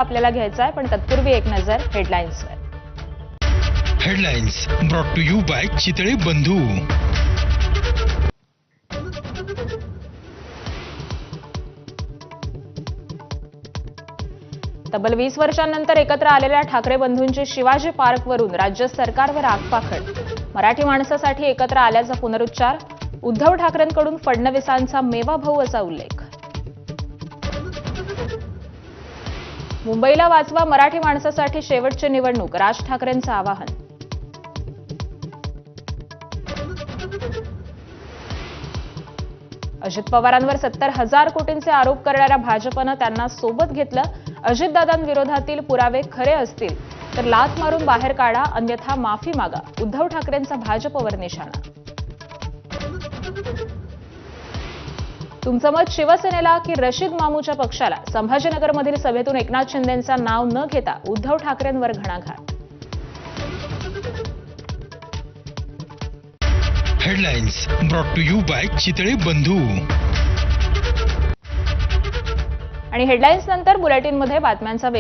आपल्याला घ्यायचा आहे, पण तत्पूर्वी एक नजर हेडलाईन्सवर. Headlines brought to you by Chitale Bandhu. तब्बल 20 वर्षांनंतर एकत्र आलेल्या ठाकरे बंधूंची शिवाजी पार्कवरून राज्य सरकारवर आगपाखड. मराठी माणसासाठी एकत्र आल्याचा पुनरुच्चार. उद्धव ठाकरेंकडून फडणवीसांचा मेवा भाऊ असा उल्लेख. मुंबईला वाचवा, मराठी माणसासाठी शेवटची निवडणूक, राज ठाकरेंचं आवाहन. अजित पवारांवर 70,000 कोटींचे आरोप करणाऱ्या भाजपनं त्यांना सोबत घेतलं. अजितदादांविरोधातील पुरावे खरे असतील तर लाथ मारून बाहेर काढा, अन्यथा माफी मागा. उद्धव ठाकरेंचा भाजपवर निशाणा. तुमचं मत शिवसेनेला की रशीद मामूच्या पक्षाला? संभाजीनगरमधील सभेतून एकनाथ शिंदेंचं नाव न घेता उद्धव ठाकरेंवर घणाघात. Headlines brought to you by Chitale Bandhu. आणि हेडलाईन्स नंतर बुलेटिनमध्ये बातम्यांचा